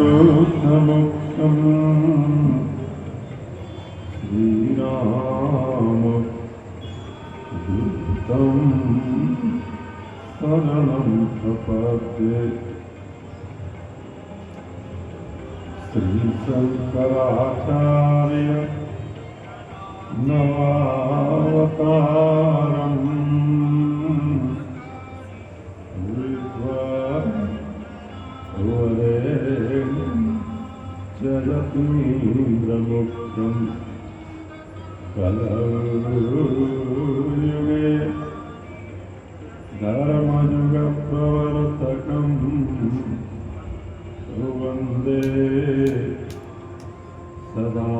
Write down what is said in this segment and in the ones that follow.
मुक्तं श्रीराम दूतं शरणं प्रपद्ये। श्रीशंकराचार्य नवावतारम् जयतीन्द्रमुख्यं कलयुगे धर्मयुगप्रवर्तकं वन्दे सदा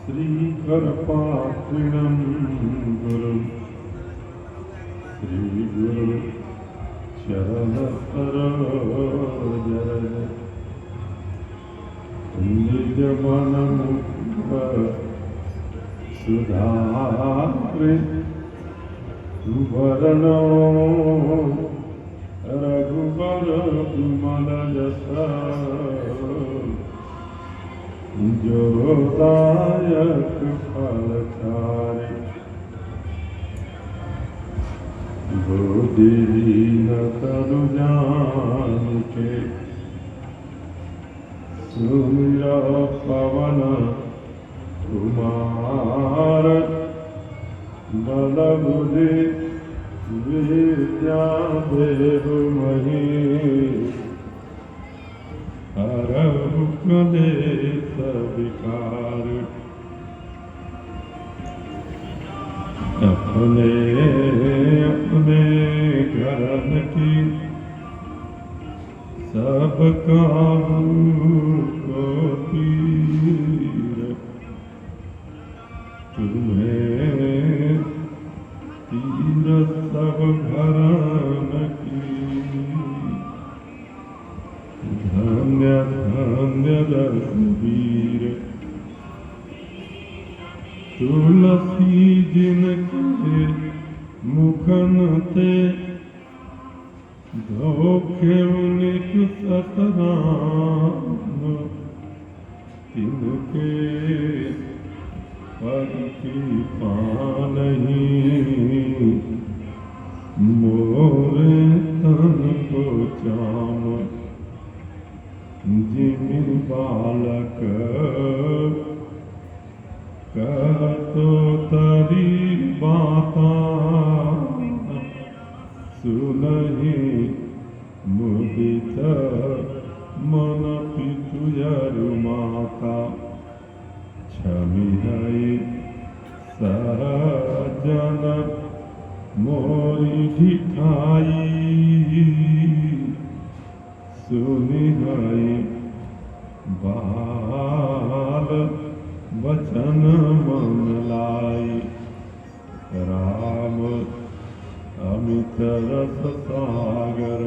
श्रीकरपात्रिणं गुरुं श्रीगुरु शरणसरोज निजमनमुख सुधारि वरणो रघुवर विमल यश जो दायक फलचारि दीन तनु जानिके सुमिरा पवन कुमार बल बुद्धि विद्या देहु मही हरहु क्लेश विकार। अपने अपने करन की सब काबू को तीर तुम्हें तीर सब घरन की। धन्य धन्य रघुवीर तुलसी जिनके मुखन ते धोखे उनिक सतराम तिनके पद की पानही मोरे तन को चाम। जिमिन बालक कहतो तरी बाता सुनहि मुदित मन पितुयरु माता। क्षमिहै सहजन मोरी ढिठाई सुनिहै बाल वचन मन लाई। राम अमित रस सागर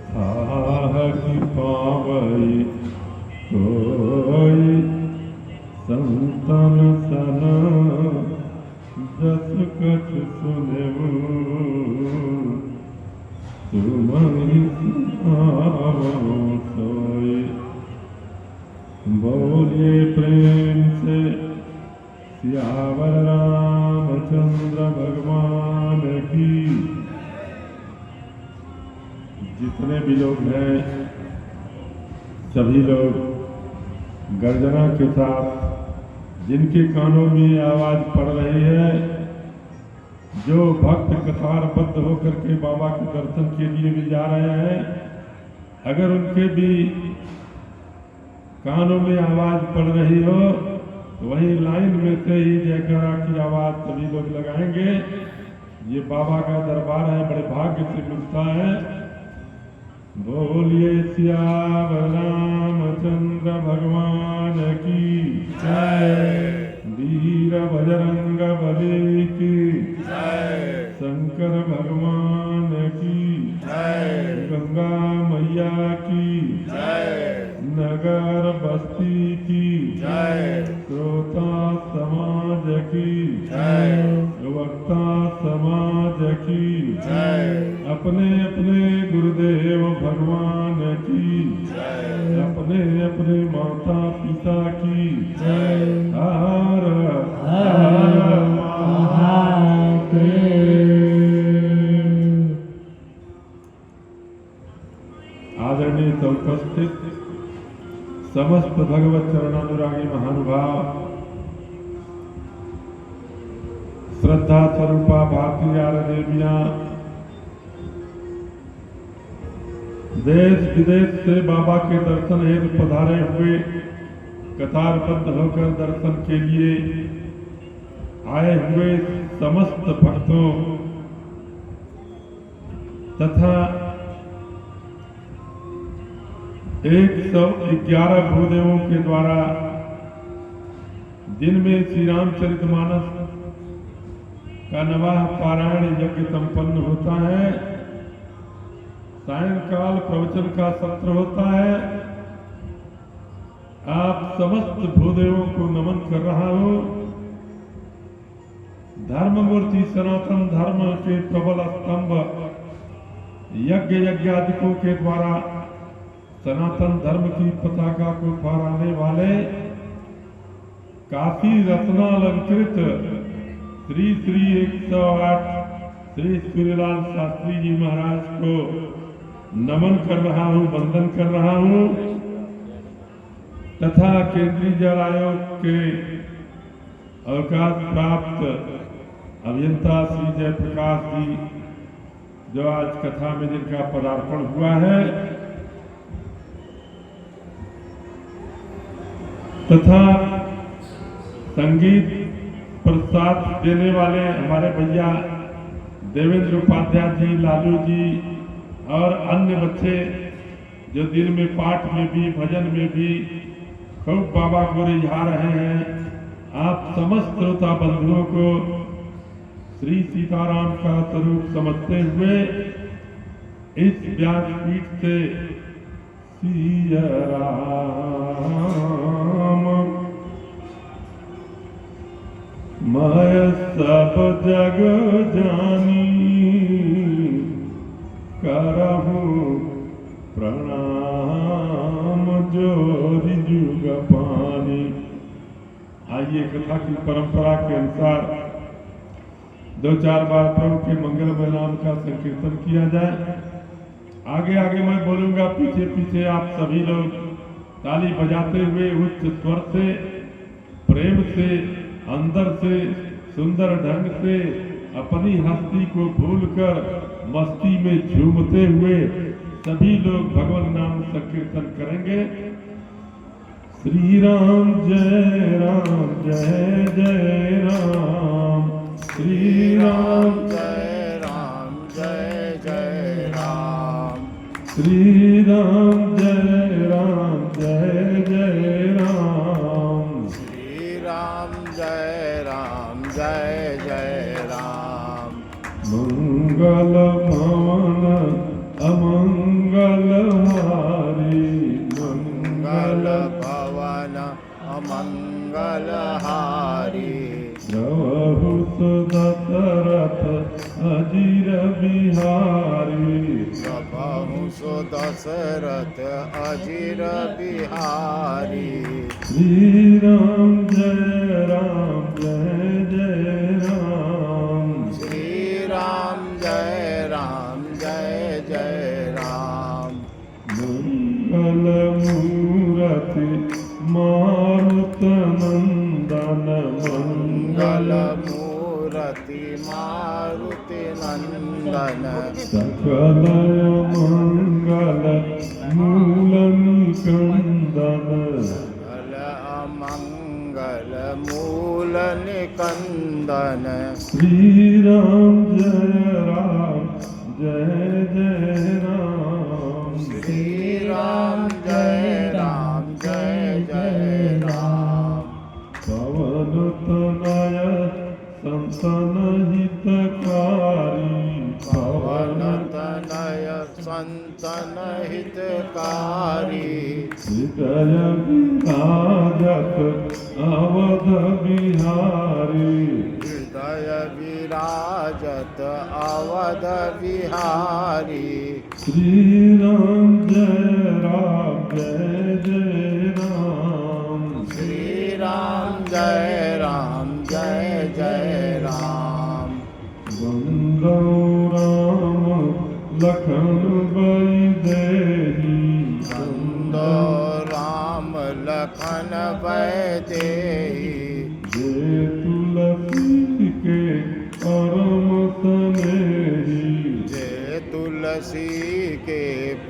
साहकी पावई कोई संतन सन जस कछ सुनेऊ तुम्हारी सुनावो सोई। बोलिए प्रेम से सियावर रामचंद्र भगवान की। जितने भी लोग हैं सभी लोग गर्जना के साथ जिनके कानों में आवाज पड़ रही है, जो भक्त कतारबद्ध होकर के बाबा के दर्शन के लिए भी जा रहे हैं, अगर उनके भी कानों में आवाज पड़ रही हो तो वहीं लाइन में से ही जयकारा की आवाज सभी लोग लगाएंगे। ये बाबा का दरबार है, बड़े भाग्य से मिलता है। बोलिए सियावर रामचंद्र भगवान की जय। वीर बजरंग बली की जय। शंकर भगवान की जय। गंगा मैया की जय। नगर बस्ती की जय। श्रोता समाज की जय। वक्ता समाज की जय। अपने अपने गुरुदेव भगवान की अपने अपने माता पिता की जय। हर हर महादेव। आदरणीय उपस्थित समस्त भगवत चरणानुरागी महानुभाव, श्रद्धा स्वरूपा भारतीय देवियां, देश विदेश से बाबा के दर्शन हेतु पधारे हुए कतारबद्ध होकर दर्शन के लिए आए हुए समस्त भक्तों तथा 111 भूदेवों के द्वारा दिन में श्री रामचरितमानस का नवाह पारायण यज्ञ संपन्न होता है। सायंकाल प्रवचन का सत्र होता है। आप समस्त भूदेवों को नमन कर रहा हूं। धर्ममूर्ति सनातन धर्म के प्रबल स्तंभ यज्ञ यज्ञादिकों के द्वारा सनातन धर्म की पताका को फहराने वाले काफी रत्नालंकृत श्री श्री 108 श्री सूर्यलाल शास्त्री जी महाराज को नमन कर रहा हूं, वंदन कर रहा हूं तथा केंद्रीय जल आयोग के अवकाश प्राप्त अभियंता श्री जयप्रकाश जी जो आज कथा में जिनका पदार्पण हुआ है तथा संगीत प्रसाद देने वाले हमारे भैया देवेंद्र उपाध्याय जी, लालू जी और अन्य बच्चे जो दिन में पाठ में भी भजन में भी खूब बाबा को रिझा रहे हैं। आप समस्त श्रोता बंधुओं को श्री सीताराम का स्वरूप समझते हुए इस व्यासपीठ से सिया राम मैं सब जग जानी करहूं प्रणाम जोरि जुग पानी। आइए कथा की परंपरा के अनुसार 2-4 बार प्रभु के मंगलमय नाम का संकीर्तन किया जाए। आगे आगे मैं बोलूंगा, पीछे पीछे आप सभी लोग ताली बजाते हुए उच्च स्वर से प्रेम से अंदर से सुंदर ढंग से अपनी हस्ती को भूलकर मस्ती में झूमते हुए सभी लोग भगवान नाम संकीर्तन करेंगे। श्री राम जय जय राम, श्री राम जय जय राम, श्री राम जय जय राम, श्री राम जय जय राम। मंगल भवन अमंगल हारी, मंगल भवन अमंगल हारी, प्रभु दशरथ अजीर बिहारी, प्रभु दशरथ अजीर बिहारी। श्री राम जय जय राम, श्री राम जय जय राम। मंगल मूर्ति मारुत नंदन, मंगल मूर्ति मारुति नंदन, सकल मंगल मूल निकंदन, सकल अमंगल मूल निकंदन। श्री राम जय राम, श्री राम जय जय राम। पवन तनय संतन हितकारी, पवन तनय संतन हितकारी, हृदय विराजत अवध बिहारी, हृदय विराजत अवध बिहारी। श्री राम जय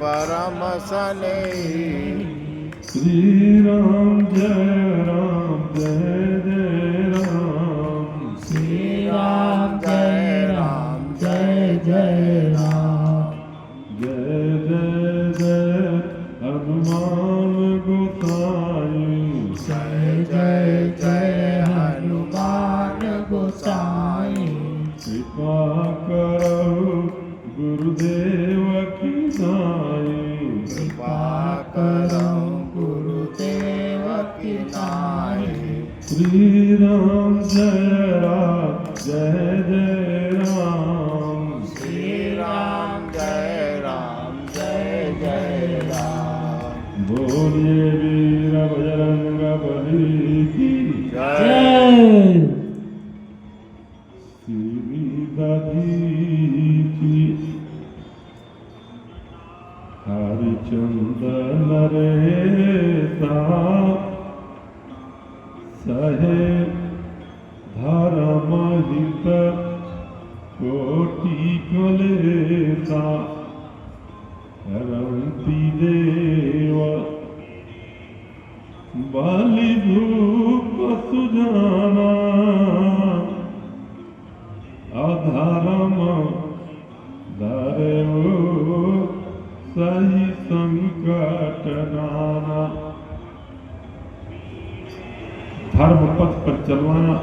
परम स्नेही। श्री राम जय राम। श्री राम जय राम जय जय राम। जय जय जय हनुमान गोसाई। जय जय जय हनुमान गोसाई। कृपा करो गुरुदेव की नाई। कृपा करो गुरुदेव की नाई। श्री राम जय राम। श्री राम जय जय राम। बोलिए वीर बजरंग बली की जय। श्री हरिचंदन रेता सहे धर्म हित कोटि कलेसा। रंति देव बलि भूप सुजाना। अधर्म धरेव सही संकट नाना। धर्म पथ पर चलना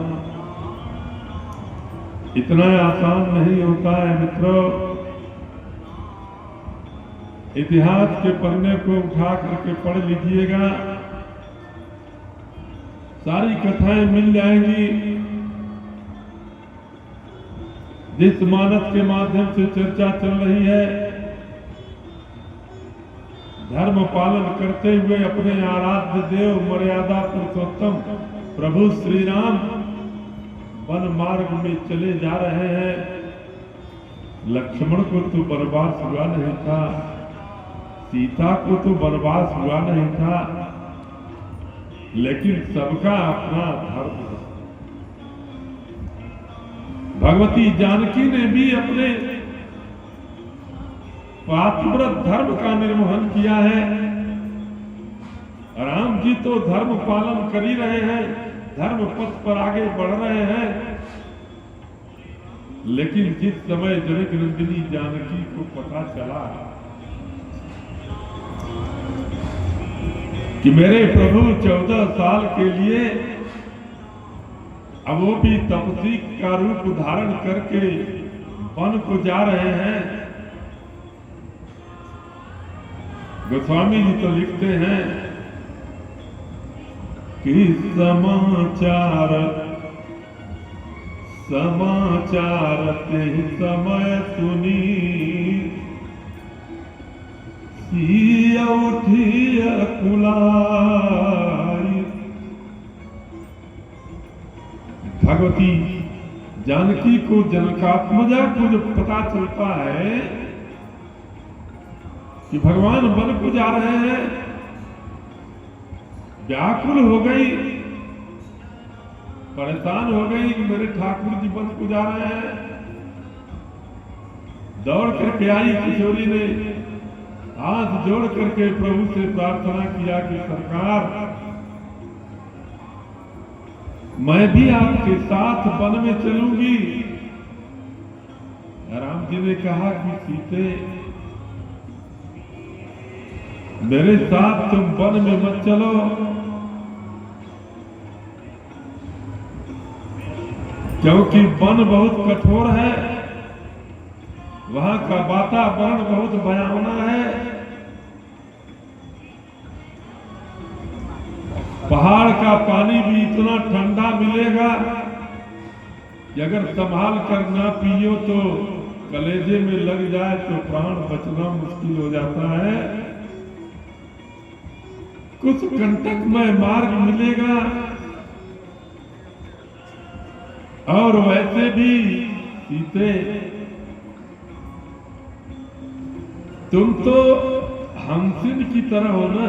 इतना आसान नहीं होता है मित्रों। इतिहास के पन्ने को उठा करके पढ़ लीजिएगा, सारी कथाएं मिल जाएंगी। जिस मानस के माध्यम से चर्चा चल रही है, धर्म पालन करते हुए अपने आराध्य देव मर्यादा पुरुषोत्तम प्रभु श्री राम वन मार्ग में चले जा रहे हैं। लक्ष्मण को तो वनवास हुआ नहीं था, सीता को तो वनवास हुआ नहीं था, लेकिन सबका अपना धर्म है। भगवती जानकी ने भी अपने पातिव्रत धर्म का निर्वहन किया है। राम जी तो धर्म पालन कर ही रहे हैं, धर्म पथ पर आगे बढ़ रहे हैं। लेकिन जिस समय जनक नंदिनी जानकी को पता चला कि मेरे प्रभु 14 साल के लिए अब वो भी तपस्वी का रूप धारण करके वन को जा रहे हैं। गोस्वामी जी तो लिखते हैं कि समाचार ते समय सुनी। सिया उठी कुलाई। भगवती जानकी को जनकात्मजा को जब पता चलता है कि भगवान वन को जा रहे हैं, व्याकुल हो गई, परेशान हो गई कि मेरे ठाकुर जी वन को जा रहे हैं। दौड़ करके आई किशोरी ने, हाथ जोड़ करके प्रभु से प्रार्थना किया कि सरकार, मैं भी आपके साथ वन में चलूंगी। राम जी ने कहा कि सीते, मेरे साथ तुम वन में मत चलो, क्योंकि वन बहुत कठोर है, वहां का वातावरण बहुत भयावना है। पहाड़ का पानी भी इतना ठंडा मिलेगा कि अगर संभाल कर ना पियो तो कलेजे में लग जाए तो प्राण बचना मुश्किल हो जाता है। कुछ कंटकमय मार्ग मिलेगा, और वैसे भी सीते, तुम तो हंसिन की तरह हो ना,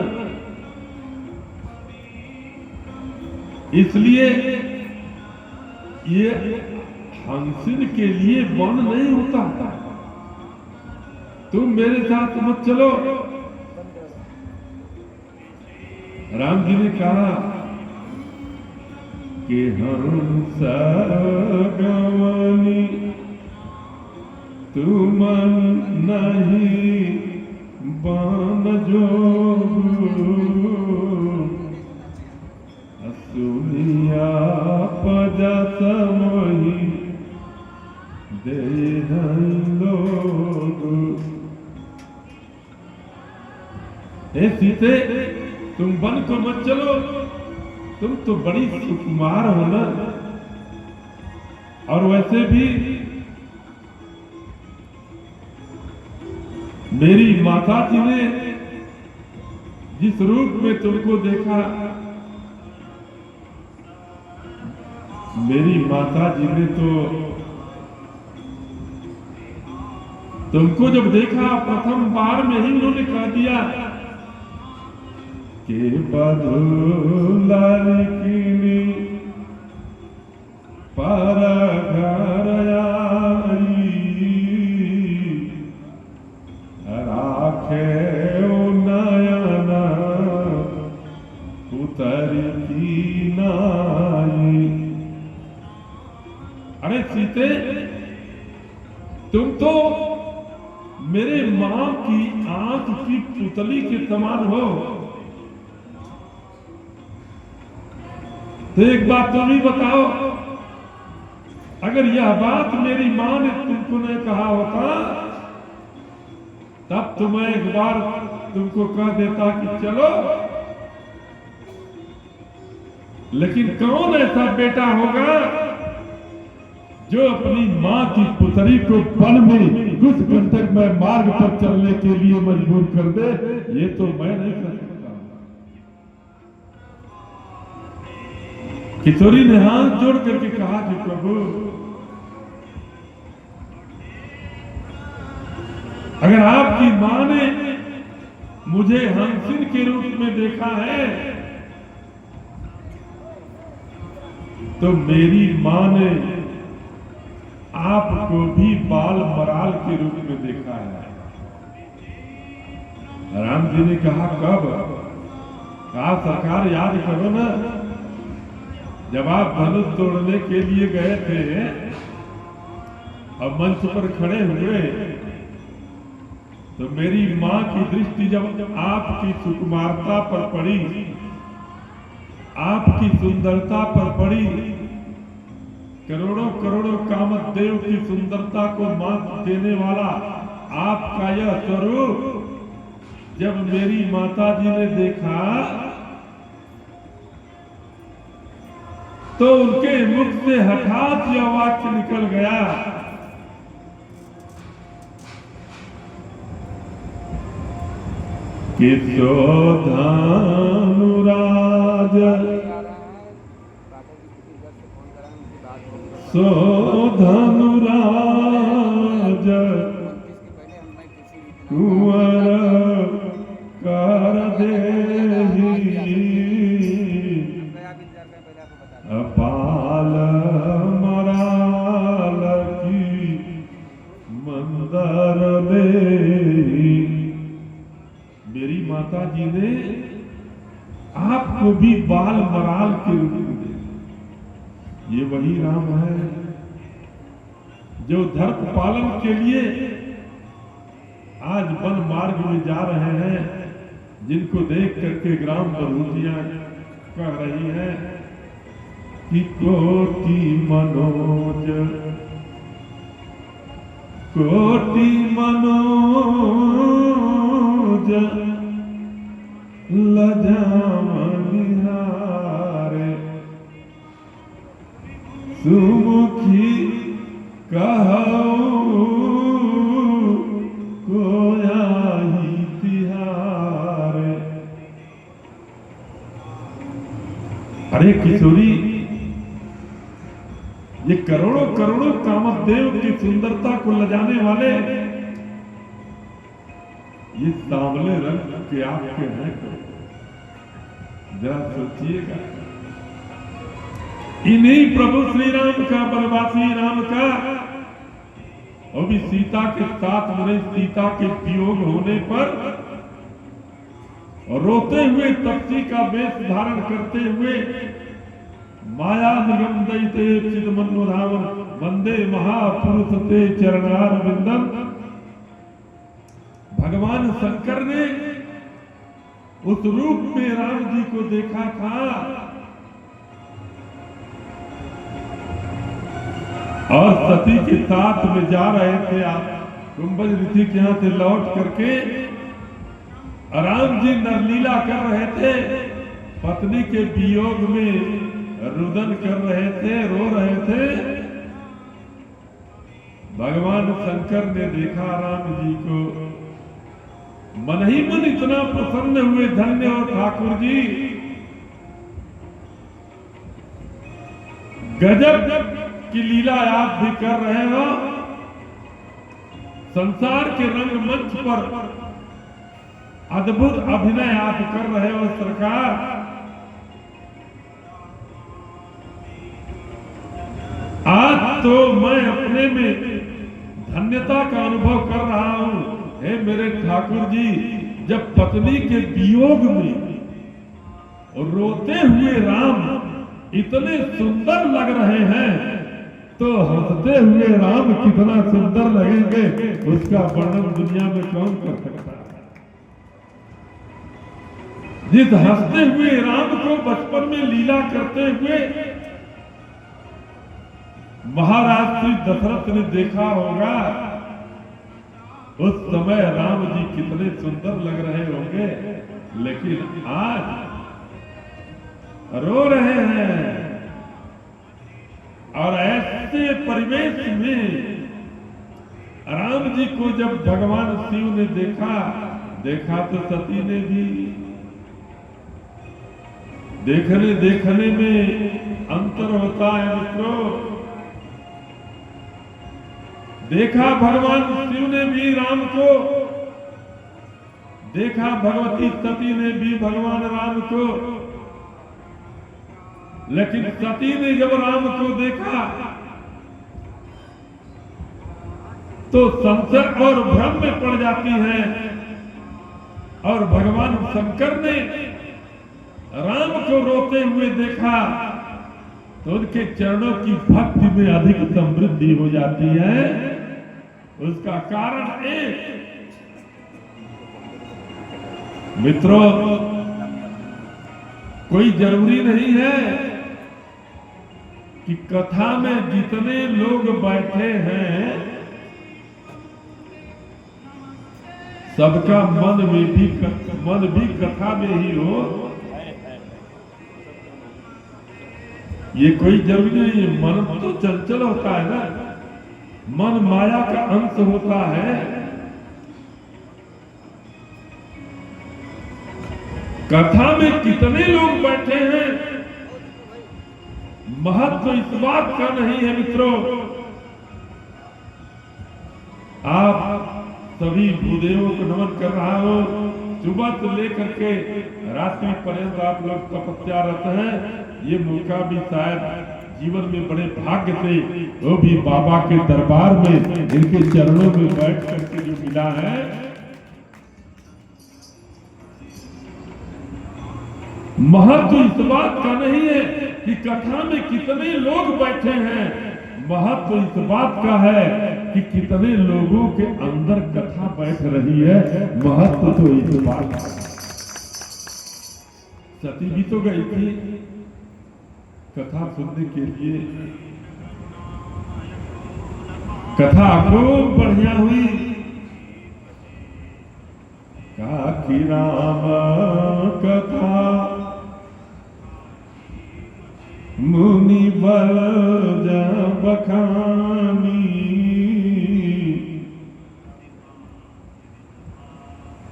इसलिए ये हंसिन के लिए वन नहीं होता। तुम मेरे साथ मत चलो। राम जी ने कहा कि हंस गवनी तुम नहीं बन जो सुनिया पजत मोही दे लोग। हे सीते, तुम वन को मत चलो, तुम तो बड़ी सुकुमार हो ना, और वैसे भी मेरी माता जी ने जिस रूप में तुमको देखा, मेरी माता जी ने तो तुमको जब देखा प्रथम बार में ही उन्होंने कह दिया कि बधुला लड़की पर घर आई राखे नयना उतरती नाई। अरे सीते, तुम तो मेरे मां की आंख की पुतली के समान हो। तो एक बात तुम ही बताओ, अगर यह बात मेरी मां ने तुमको नहीं कहा होता, तब तो मैं एक बार तुमको कह देता कि चलो। लेकिन कौन ऐसा बेटा होगा जो अपनी मां की पुतली को पल में कुछ घंटे में मार्ग पर चलने के लिए मजबूर कर दे? ये तो मैं नहीं कर सकता। किशोरी ने हाथ जोड़ करके कहा कि प्रभु, अगर आपकी मां ने मुझे हंसिन के रूप में देखा है, तो मेरी मां ने आपको भी बाल मराल के रूप में देखा है। राम जी ने कहा, कब? कहा, सरकार याद करो ना, जब आप धनुष तोड़ने के लिए गए थे और मंच पर खड़े हुए, तो मेरी मां की दृष्टि जब आपकी सुकुमारता पर पड़ी, आपकी सुंदरता पर पड़ी, करोड़ों करोड़ों कामदेव की सुंदरता को मात देने वाला आपका यह स्वरूप जब मेरी माता जी ने देखा, तो उनके मुख से हठात यह वाक्य निकल गया कि सोधानुराज सोधानुराज कुंवर कर देही बाल मराल की मंदर देही। मेरी माता जी ने आपको भी बाल मराल के रूप में देखा। ये वही राम है जो धर्म पालन के लिए आज वन मार्ग में जा रहे हैं, जिनको देख करके ग्राम बरूजियां कह रही हैं कि कोटि मनोज लजामनिहारे सुमुखी कहूं कोयाही तिहारे। अरे किशोरी, ये करोड़ों करोड़ों कामदेव की सुंदरता को लजाने वाले ये सांवले रंग के आपके हैं, जरा सोचिएगा। इन्हीं प्रभु श्री राम का, बनवासी राम का वो भी सीता के साथ मेरे सीता के वियोग होने पर रोते हुए तपसी का वेश धारण करते हुए माया निगम दैते चिदमनोधावन वंदे महापुरुष ते चरणार विंदन। भगवान शंकर ने उस रूप में राम जी को देखा था और सती के साथ में जा रहे थे। आप कुंभज ऋषि के यहाँ से लौट करके राम जी नरलीला कर रहे थे, पत्नी के वियोग में रुदन कर रहे थे, रो रहे थे। भगवान शंकर ने देखा राम जी को, मन ही मन इतना प्रसन्न हुए, धन्य हो ठाकुर जी, गजब की लीला आप भी कर रहे हो। संसार के रंगमंच पर अद्भुत अभिनय आप कर रहे हो सरकार। आज तो मैं अपने में धन्यता का अनुभव कर रहा हूं। हे मेरे ठाकुर जी, जब पत्नी के वियोग में रोते हुए राम इतने सुंदर लग रहे हैं, तो हंसते हुए राम कितना सुंदर लगेंगे, उसका वर्णन दुनिया में कौन कर सकता है। जिस हंसते हुए राम को बचपन में लीला करते हुए महाराज श्री दशरथ ने देखा होगा, उस समय राम जी कितने सुंदर लग रहे होंगे, लेकिन आज रो रहे हैं। और ऐसे परिवेश में राम जी को जब भगवान शिव ने देखा तो सती ने भी। देखने में अंतर होता है मित्रों। देखा भगवान शिव ने भी राम को, देखा भगवती सती ने भी भगवान राम को, लेकिन सती ने जब राम को देखा तो संशय और भ्रम में पड़ जाती है। और भगवान शंकर ने राम को रोते हुए देखा तो उनके चरणों की भक्ति में अधिक समृद्धि हो जाती है। उसका कारण एक, मित्रों, कोई जरूरी नहीं है कि कथा में जितने लोग बैठे हैं सबका मन भी कथा में ही हो, ये कोई जरूरी नहीं है। मन तो चंचल होता है ना, मन माया का अंश होता है। कथा में कितने लोग बैठे हैं महत्व इस बात का नहीं है मित्रों। आप सभी भूदेवों को नमन कर रहा हूं। सुबह से लेकर के रात्रि पर्यंत आप लोग तपस्यारत हैं। ये मौका भी शायद जीवन में बड़े भाग्य से, वो भी बाबा के दरबार में इनके चरणों में बैठ करके जो मिला है। महत्व इस बात का नहीं है कि कथा में कितने लोग बैठे हैं, महत्व इस बात का है कि कितने लोगों के अंदर कथा बैठ रही है। महत्व तो इस बात का। सती भी तो गई थी कथा सुनने के लिए, कथा खूब बढ़िया हुई। काकी राम कथा मुनि बल बखानी।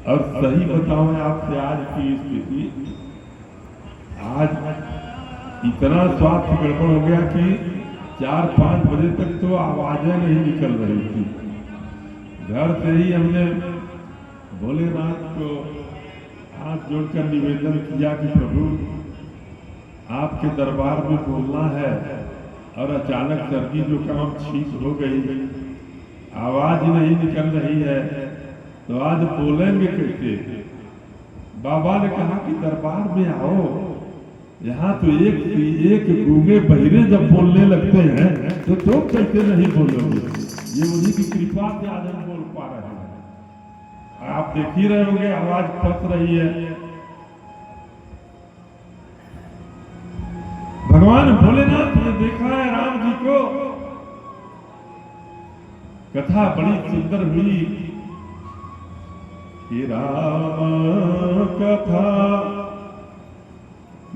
और सही बताऊं आपसे आज की स्थिति, आज इतना स्वास्थ्य गड़बड़ हो गया कि 4-5 बजे तक तो आवाजें नहीं निकल रही थी। घर से ही हमने भोलेनाथ को हाथ जोड़कर निवेदन किया कि प्रभु आपके दरबार में बोलना है, और अचानक सर्दी जो काम ठीक हो गई आवाज नहीं निकल रही है, तो आज बोलेंगे कैसे? बाबा ने कहा कि दरबार में आओ, यहाँ तो एक गूंगे बहिरे जब बोलने लगते हैं तो तुम कैसे नहीं बोलोगे? ये उन्हीं की कृपा से आज हम बोल पा रहे हैं। आप देख ही रहे होंगे आवाज फंस रही है। भगवान भोलेनाथ ने देखा है राम जी को। कथा बड़ी सुंदर हुई कि राम कथा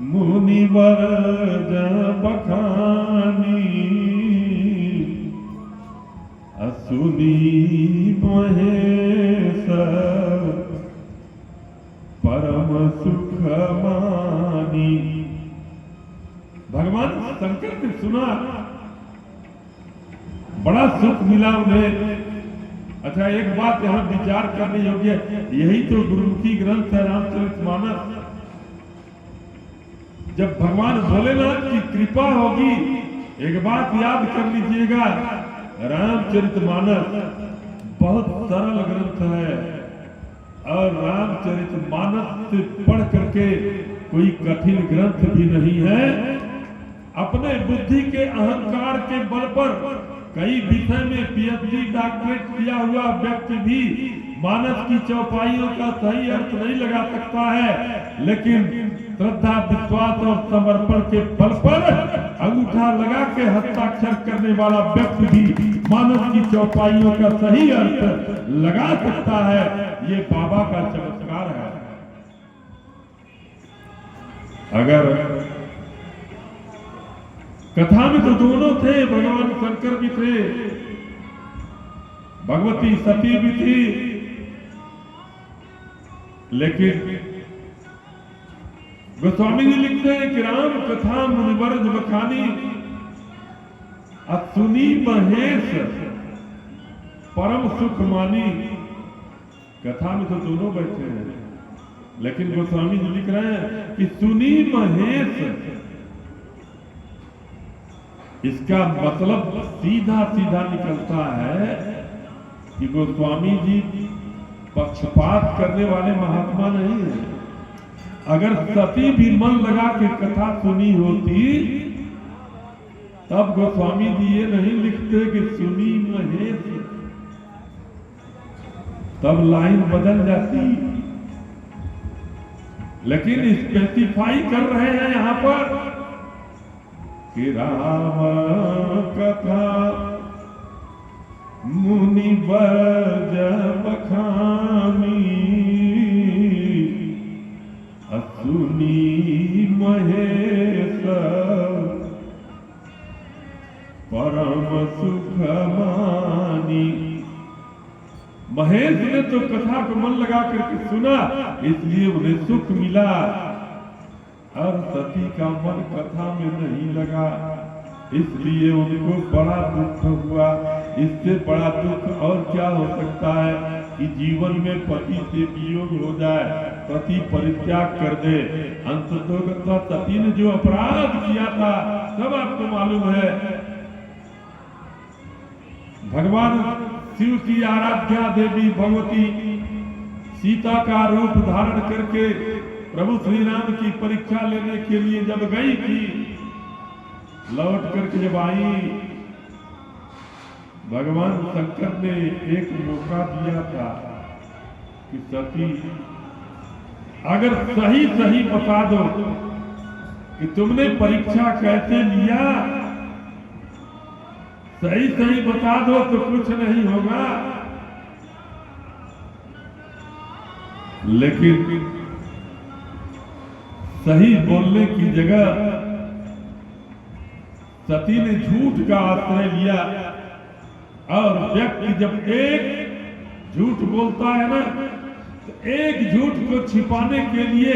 मुनिवर बखानी असुनी महेश परम सुख मानी। भगवान शंकर ने सुना, बड़ा सुख मिला उन्हें। अच्छा, एक बात यहाँ विचार करने योग्य है, यही तो गुरुमुखी ग्रंथ है रामचरितमानस। जब भगवान भोलेनाथ की कृपा होगी, एक बात याद कर लीजिएगा, रामचरितमानस बहुत सरल ग्रंथ है और रामचरितमानस से पढ़ करके कोई कठिन ग्रंथ भी नहीं है। अपने बुद्धि के अहंकार के बल पर कई विषय में पीएचडी डॉक्टरेट किया हुआ व्यक्ति भी मानस की चौपाइयों का सही अर्थ नहीं लगा सकता है, लेकिन श्रद्धा, विश्वास और समर्पण के बल पर अंगूठा लगा के हस्ताक्षर करने वाला व्यक्ति भी मानस की चौपाइयों का सही अर्थ लगा सकता है। ये बाबा का चमत्कार है। अगर कथा में तो दोनों थे, भगवान शंकर भी थे, भगवती सती भी थी, लेकिन गोस्वामी जी लिखते हैं कि राम कथा मुनिवर्ज बखानी असुनी महेश परम सुख मानी। कथा में तो दोनों बैठे हैं, लेकिन गोस्वामी जी लिख रहे हैं कि सुनी महेश, इसका मतलब सीधा सीधा निकलता है कि गोस्वामी जी पक्षपात करने वाले महात्मा नहीं है। अगर सती भी मन लगा के कथा सुनी होती, तब गोस्वामी जी ये नहीं लिखते कि सुनी महेश, तब लाइन बदल जाती। लेकिन स्पेसिफाई कर रहे हैं यहाँ पर कि राम कथा मुनिवर्ज बखानी असुनी महेश परम सुख मानी। महेश ने तो कथा को मन लगा करके सुना, इसलिए उन्हें सुख मिला, और सती का मन कथा में नहीं लगा, इसलिए उनको बड़ा दुख हुआ। इससे बड़ा दुख और क्या हो सकता है कि जीवन में पति से वियोग हो जाए, पति परित्याग कर दे। अंततः सती ने जो अपराध किया था सब आपको मालूम है। भगवान शिव की आराध्या देवी भगवती सीता का रूप धारण करके प्रभु श्री राम की परीक्षा लेने के लिए जब गई थी, लौट करके जब आई, भगवान शंकर ने एक मौका दिया था कि सती अगर सही सही बता दो कि तुमने परीक्षा कैसे लिया, सही सही बता दो तो कुछ नहीं होगा। लेकिन सही बोलने की जगह सती ने झूठ का आश्रय लिया, और व्यक्ति जब एक झूठ बोलता है ना, तो एक झूठ को छिपाने के लिए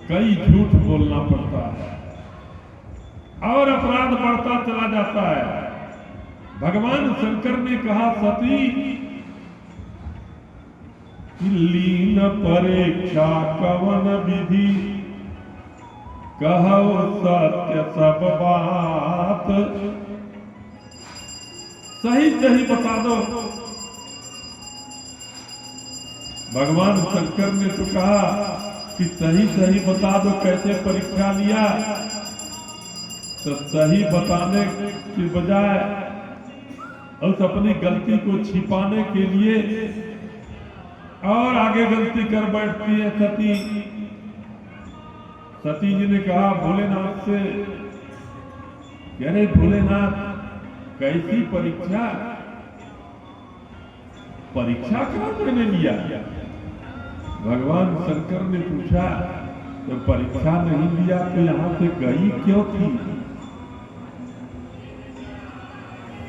कई झूठ बोलना पड़ता है और अपराध बढ़ता चला जाता है। भगवान शंकर ने कहा सती लीन परीक्षा कवन विधि, कहो सत्य सब बात, सही सही बता दो। भगवान शंकर ने तो कहा कि सही सही बता दो कैसे परीक्षा लिया। तो सही बताने की बजाय उस अपनी गलती को छिपाने के लिए और आगे गलती कर बैठती है सती। सती जी ने कहा भोलेनाथ से, कह रहे भोलेनाथ कैसी परीक्षा, परीक्षा कहाँ मैंने लिया। भगवान शंकर ने पूछा तो परीक्षा नहीं लिया तो यहां से गई क्यों थी।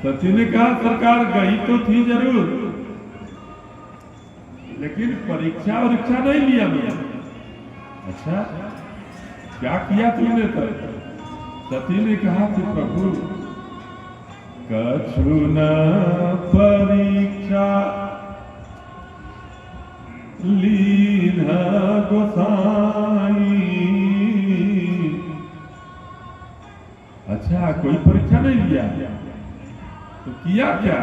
सती ने कहा सरकार गई तो थी जरूर, लेकिन परीक्षा नहीं लिया मैंने। अच्छा क्या किया तुमने तब। सती ने कहा कि प्रभु कछु न परीक्षा लीन गोसाई। अच्छा कोई परीक्षा नहीं लिया तो किया क्या।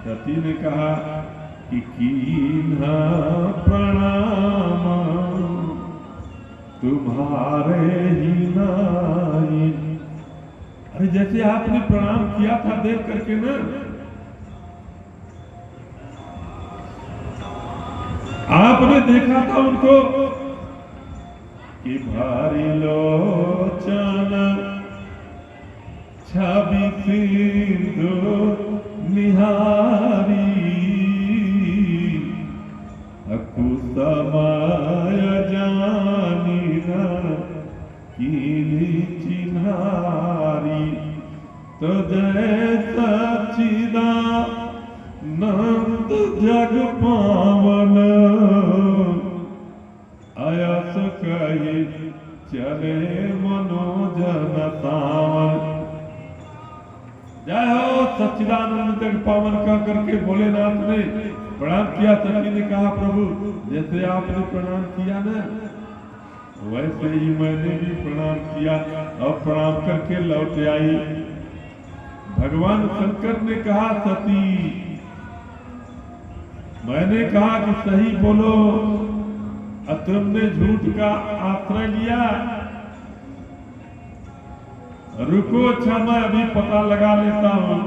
सती ने कहा कि कीन्हा प्रणाम तुम्हारे ही नाई। अरे जैसे आपने प्रणाम किया था देख करके ना, आपने देखा था उनको कि भारी लोचन छवि सिंधु निहारी कुसमाय जानी न कीनी चिन्हारी। तो जय सचिदा नंद जग पावन अयस कही चले मनोजन सावन। जय हो सच्चिदानंद जग पावन का करके भोलेनाथ ने प्रणाम किया। सती ने कहा प्रभु जैसे आपने प्रणाम किया ना वैसे ही मैंने भी प्रणाम किया और प्रणाम करके लौट आई। भगवान शंकर ने कहा सती मैंने कहा कि सही बोलो और तुमने झूठ का आश्रय लिया। रुको अच्छा मैं अभी पता लगा लेता हूं।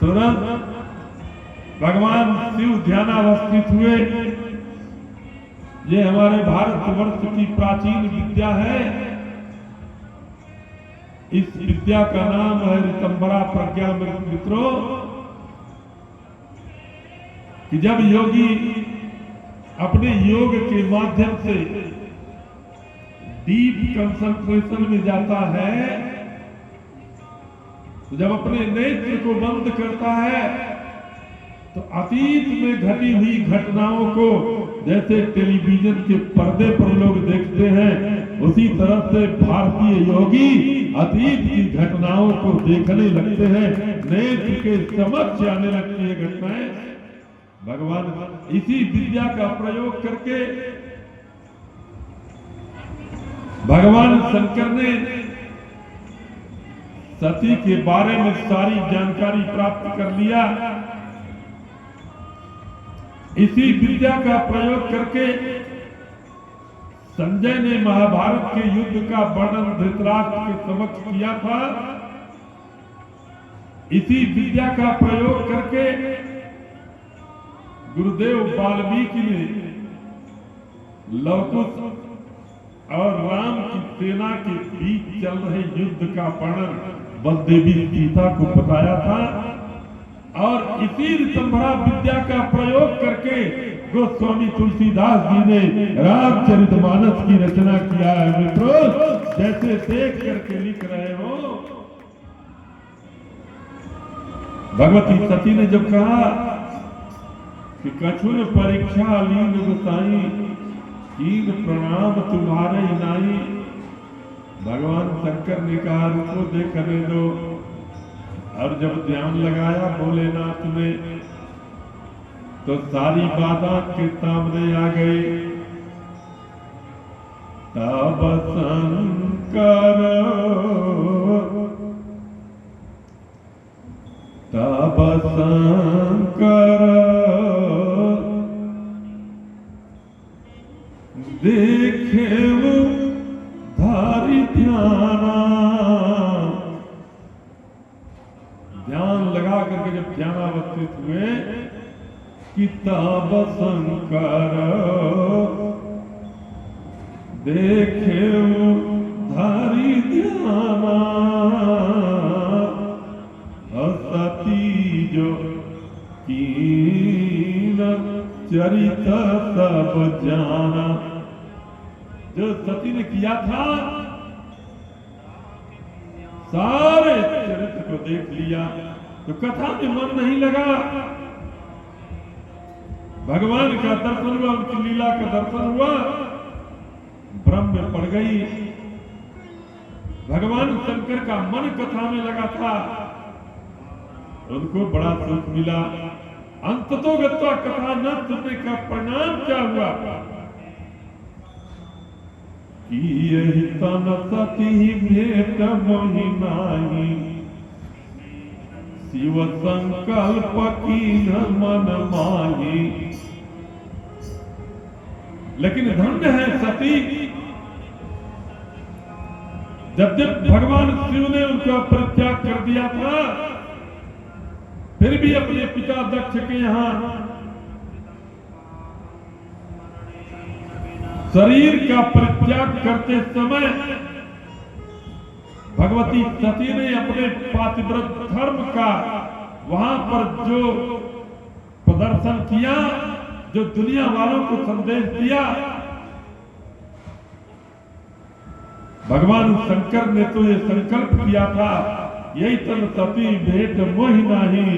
तुरंत भगवान शिव ध्यानावस्थित हुए। ये हमारे भारतवर्ष की प्राचीन विद्या है। इस विद्या का नाम है ऋतंबरा प्रज्ञा मित्रों। कि जब योगी अपने योग के माध्यम से डीप कंसंट्रेशन में जाता है, तो जब अपने नेत्र को बंद करता है तो अतीत में घटी हुई घटनाओं को जैसे टेलीविजन के पर्दे पर लोग देखते हैं, उसी तरह से भारतीय योगी अतीत की घटनाओं को देखने लगते हैं। नेत्र के समक्ष आने लगती है घटनाएं। भगवान इसी विद्या का प्रयोग करके भगवान शंकर ने सती के बारे में सारी जानकारी प्राप्त कर लिया। इसी विद्या का प्रयोग करके संजय ने महाभारत के युद्ध का वर्णन धृतराष्ट्र के समक्ष किया था। इसी विद्या का प्रयोग करके गुरुदेव वाल्मीकि ने लवकुश और राम की सेना के बीच चल रहे युद्ध का वर्णन बलदेवी सीता को बताया था। और इसी ऋतंभरा विद्या का प्रयोग करके गोस्वामी तुलसीदास जी ने रामचरितमानस की रचना किया है। मित्रों जैसे देख करके लिख रहे हो। भगवती सती ने जब कहा कि कछुन परीक्षा लीन गोसाई कीन प्रणाम तुम्हारे नाई, भगवान शंकर ने कहा रुको देखने दो। और जब ध्यान लगाया भोलेनाथ ने तो सारी बाधा के सामने आ गई। तब शंकर तब शंकर देखे वो धारी ध्याना। ध्यान लगा करके जब ध्यानावस्थित हुए कि तब शंकर देखे वो धारी ध्याना। सती जो कीन चरित सब जाना। जो सती ने किया था सारे चरित्र को देख लिया तो कथा में मन नहीं लगा। भगवान का दर्शन हुआ, उनकी लीला का दर्शन हुआ, ब्रह्म में पड़ गई। भगवान शंकर का मन कथा में लगा था, उनको बड़ा सुख मिला। अंततो गत्वा कथा न सुनने का परिणाम क्या हुआ कि यही तन सती भेट मोहि नाही। शिव संकल्प कीन मन माही। लेकिन धन्य है सती, जब भगवान शिव ने उनका परित्याग कर दिया था, फिर भी अपने पिता दक्ष के यहां शरीर का परित्याग करते समय भगवती सती ने अपने पातिव्रत धर्म का वहां पर जो प्रदर्शन किया, जो दुनिया वालों को संदेश दिया, भगवान शंकर ने तो ये संकल्प किया था, यही तन सती भेंट मोहि नाही।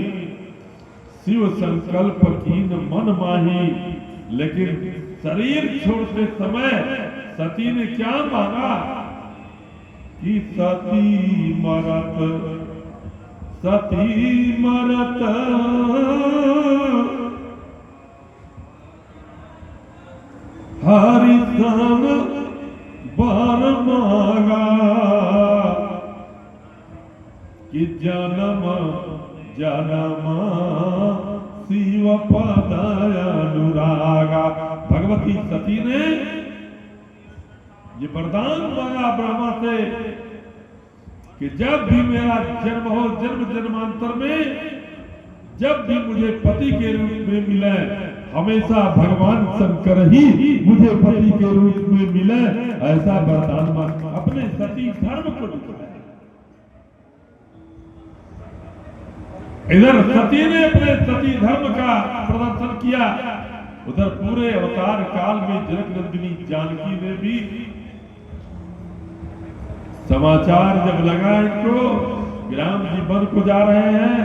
शिव संकल्प कीन मन माही। लेकिन शरीर छोड़ते समय सती ने क्या मांगा कि सती मरत हरि सन बार मांगा कि जन्म जन्म शिव पद अनुरागा। भगवती सती ने ये वरदान मांगा ब्रह्मा से कि जब भी मेरा जन्म हो, जन्म जन्मांतर में जब भी मुझे पति के रूप में मिले, हमेशा भगवान शंकर ही मुझे पति के रूप में मिले, ऐसा वरदान मांगा। अपने सती धर्म को दिखाया। इधर सती ने अपने सती धर्म का प्रदर्शन किया, उधर पूरे अवतार काल में जनक नंदिनी जानकी ने भी समाचार जब लगा इनको राम जी वन को जा रहे हैं,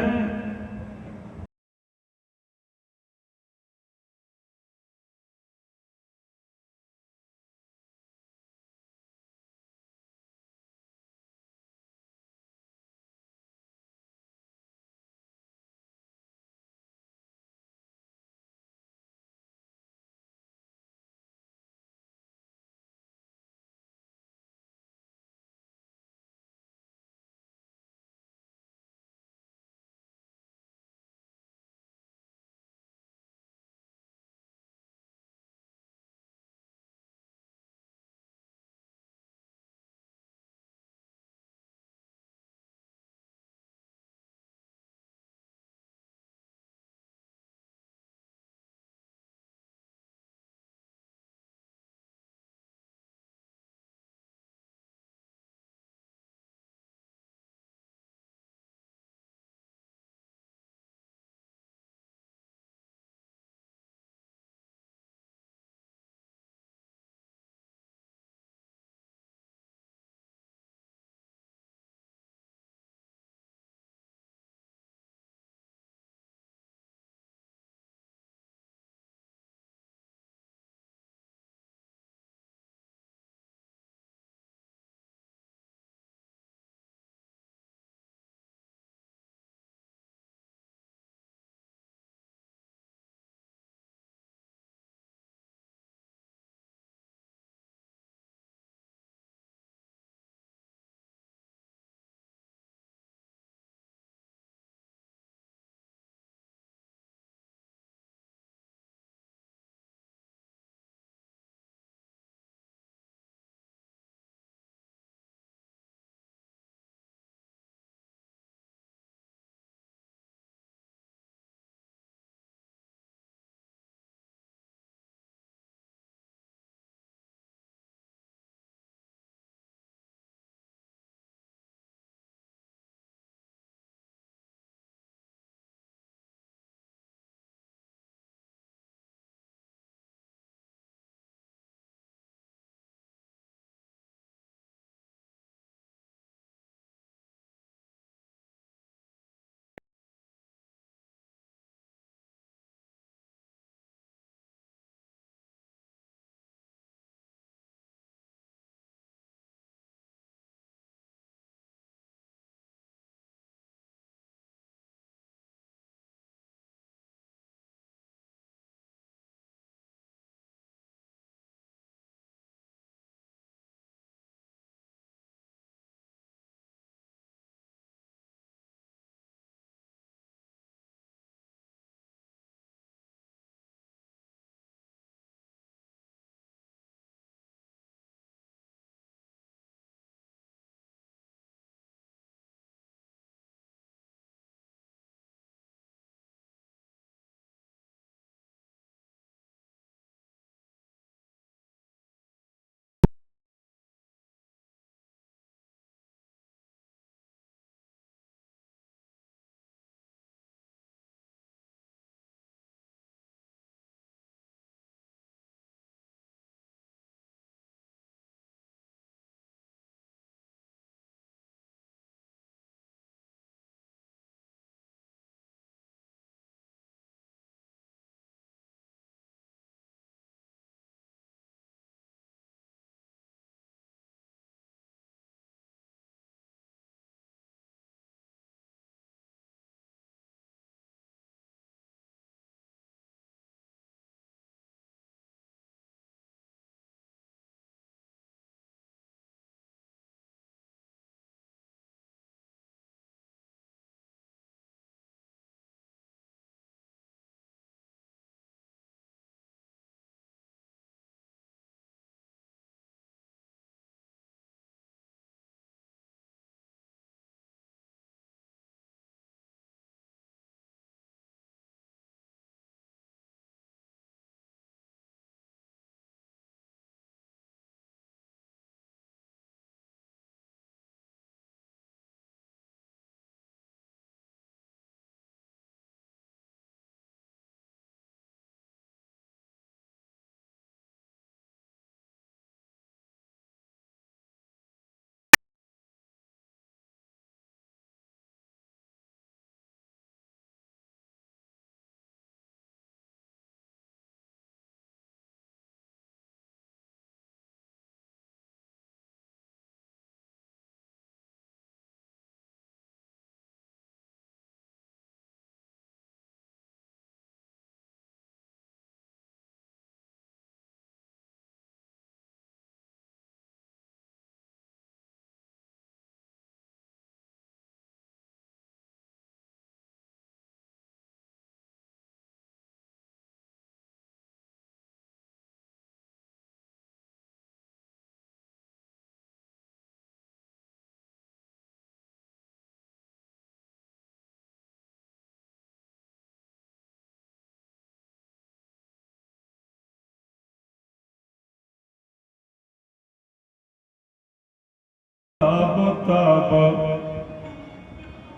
तब तब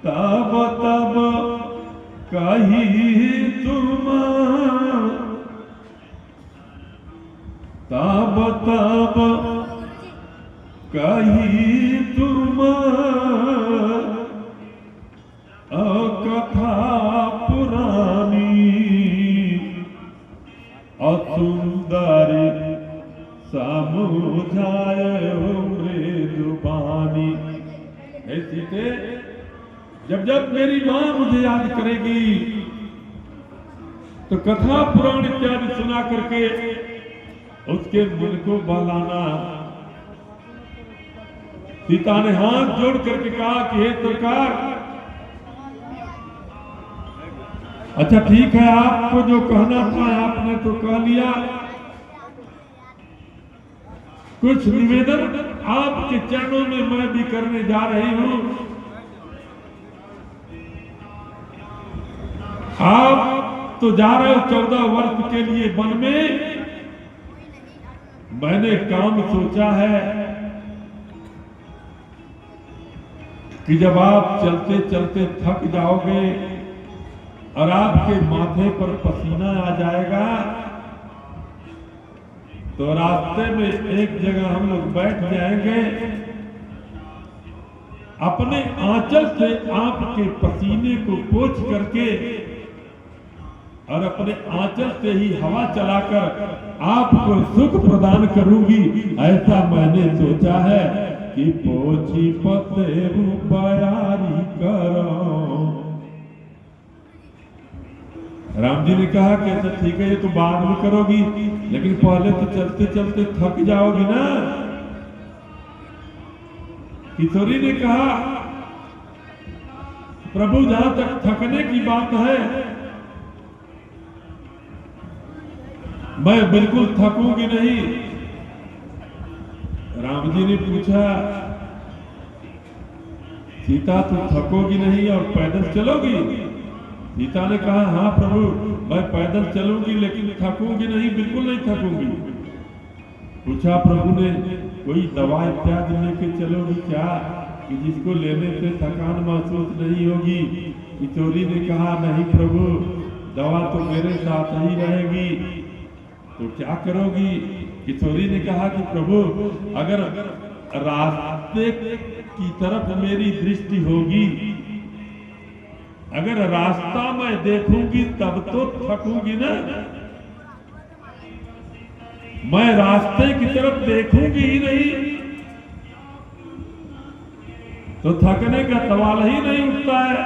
तब तब कही तुम, तब तब कही तुम कथा पुरानी, असुंदरी समुझाए मृदुबानी। हे सीते, जब जब मेरी मां मुझे याद करेगी तो कथा पुराण इत्यादि सुना करके उसके मन को बहलाना। सीता ने हाथ जोड़ करके कहा कि हे सरकार, अच्छा ठीक है, आपको जो कहना था आपने तो कह लिया, कुछ निवेदन आपके चरणों में मैं भी करने जा रही हूं। आप तो जा रहे हो 14 वर्ष के लिए वन में। मैंने काम सोचा है कि जब आप चलते चलते थक जाओगे और आपके माथे पर पसीना आ जाएगा तो रास्ते में एक जगह हम लोग बैठ जाएंगे, अपने आंचल से आपके पसीने को पोंछ करके और अपने आंचल से ही हवा चलाकर आपको सुख प्रदान करूंगी। ऐसा मैंने सोचा है कि पोछी पतेरु बयारी करो। राम जी ने कहा कि अच्छा ठीक है, ये तो बाद में करोगी, लेकिन पहले तो चलते चलते थक जाओगी ना। किशोरी ने कहा प्रभु, जहां तक थकने की बात है मैं बिल्कुल थकूंगी नहीं। राम जी ने पूछा सीता, तू थकोगी नहीं और पैदल चलोगी? सीता ने कहा हाँ प्रभु, मैं पैदल चलूंगी लेकिन थकूंगी नहीं, बिल्कुल नहीं थकूंगी। पूछा प्रभु ने, कोई दवा इत्यादि लेके चलोगी क्या कि जिसको लेने से थकान महसूस नहीं होगी? किशोरी ने कहा नहीं प्रभु, दवा तो मेरे साथ ही रहेगी। तो क्या करोगी? किशोरी ने कहा कि प्रभु, अगर रास्ते की तरफ मेरी दृष्टि होगी, अगर रास्ता मैं देखूंगी तब तो थकूंगी ना। मैं रास्ते की तरफ देखूंगी ही नहीं तो थकने का सवाल ही नहीं उठता है।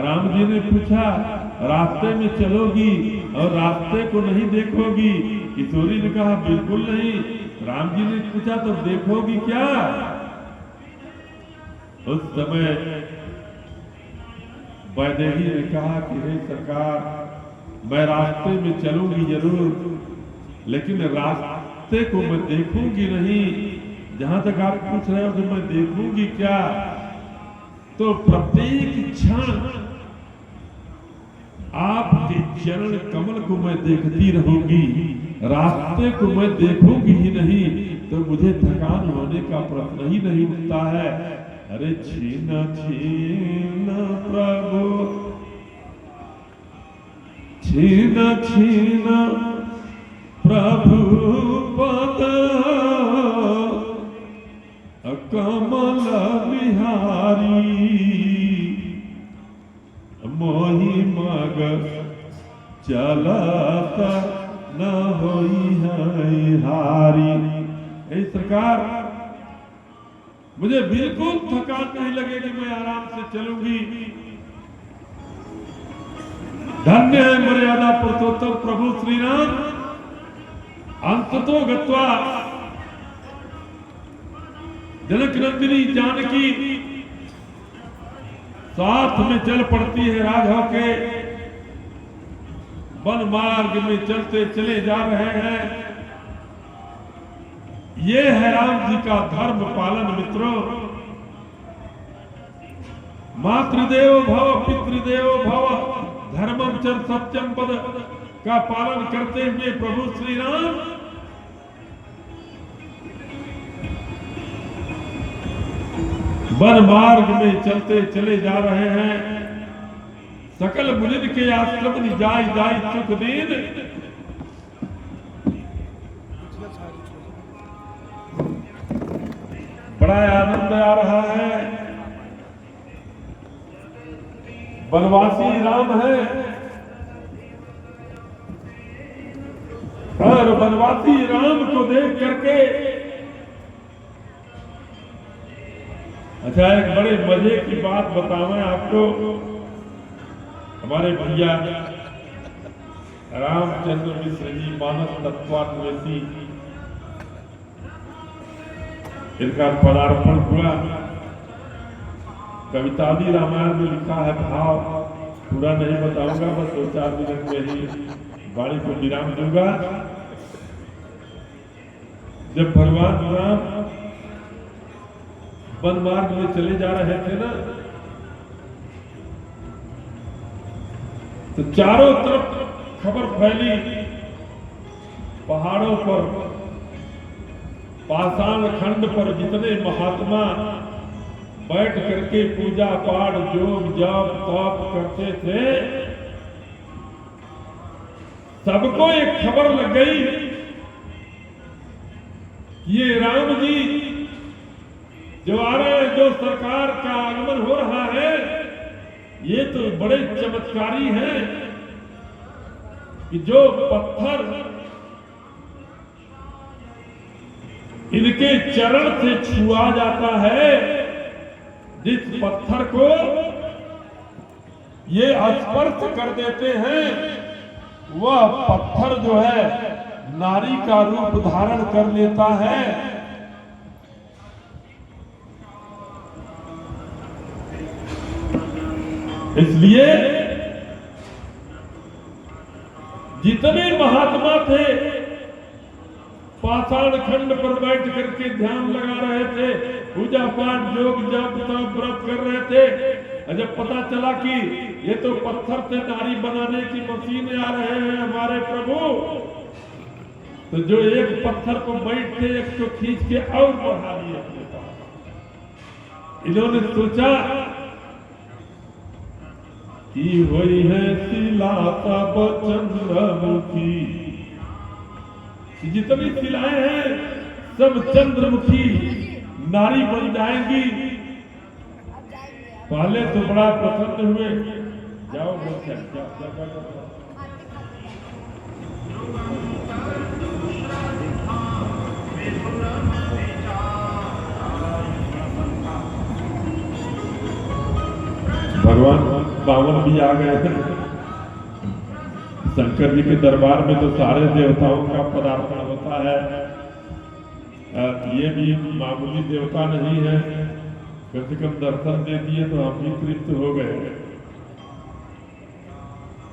राम जी ने पूछा रास्ते में चलोगी और रास्ते को नहीं देखोगी? किशोरी ने कहा बिल्कुल नहीं। राम जी ने पूछा तो देखोगी क्या? उस समय वैदेही ने कहा कि हे सरकार, मैं रास्ते में चलूंगी जरूर, लेकिन रास्ते को मैं देखूंगी नहीं। जहां तक आप पूछ रहे हो कि मैं देखूंगी क्या, तो प्रत्येक क्षण आपके चरण कमल को मैं देखती रहूंगी, रास्ते को मैं देखूंगी ही नहीं, तो मुझे थकान होने का प्रश्न ही नहीं उठता है। अरे छीन छीन प्रभु, छीन छीन प्रभु पद कमल बिहारी, मोहि मग चलत न होई है हारी। ए सरकार, मुझे बिल्कुल थकान नहीं लगेगी, मैं आराम से चलूंगी। धन्य है मर्यादा पुरुषोत्तम प्रभु श्री राम। अंततो गत्वा जनक नंदिनी जानकी साथ में चल पड़ती है राघव के। वन मार्ग में चलते चले जा रहे हैं। ये है राम जी का धर्म पालन मित्रों। मातृदेवो भव पितृदेवो भव धर्मम चर सत्यम पद का पालन करते हुए प्रभु श्री राम वन मार्ग में चलते चले जा रहे हैं। सकल मुनिन के आश्रम जाय जाय सुख दीन। बड़ा आनंद आ रहा है। वनवासी राम है और वनवासी राम को देख करके अच्छा एक बड़े मजे की बात बताऊं आपको। हमारे भैया रामचंद्र मिश्र जी मानस तत्वान्वेषी, इनका पदार्पण हुआ। कवितादी रामायण में लिखा है भाव, पूरा नहीं बताऊंगा, बस 2-4 मिनट में ही वाणी को विराम दूंगा। जब भगवान राम वन मार्ग में चले जा रहे थे ना, तो चारों तरफ खबर फैली, पहाड़ों पर पाषाण खंड पर जितने महात्मा बैठ करके पूजा पाठ योग जप तप करते थे, सबको एक खबर लग गई कि ये राम जी जो आ रहे हैं, जो सरकार का आगमन हो रहा है, ये तो बड़े चमत्कारी हैं कि जो पत्थर इनके चरण से छुआ जाता है, जिस पत्थर को ये स्पर्श कर देते हैं, वह पत्थर जो है नारी का रूप धारण कर लेता है। इसलिए जितने महात्मा थे पाषाण खंड पर बैठ करके ध्यान लगा रहे थे, पूजा पाठ योग जप तप व्रत कर रहे थे। जब पता चला कि ये तो पत्थर से नारी बनाने की मशीन आ रहे हैं हमारे प्रभु, तो जो एक पत्थर को बैठ के एक को खींच के और बढ़ा लिए अपने पास। इन्होंने सोचा कि हुई है शिला तब चंद्रमुखी, जितनी शिलाएं हैं सब चंद्रमुखी नारी बन जाएंगी। पहले तो बड़ा प्रसन्न हुए। जाओ भगवान बावन भी आ गए हैं। शंकर जी के दरबार में तो सारे देवताओं का पदार्पण होता है। ये भी मामूली देवता नहीं है, कम से कम दर्शन दे दिए तो हम भी तृप्त हो गए।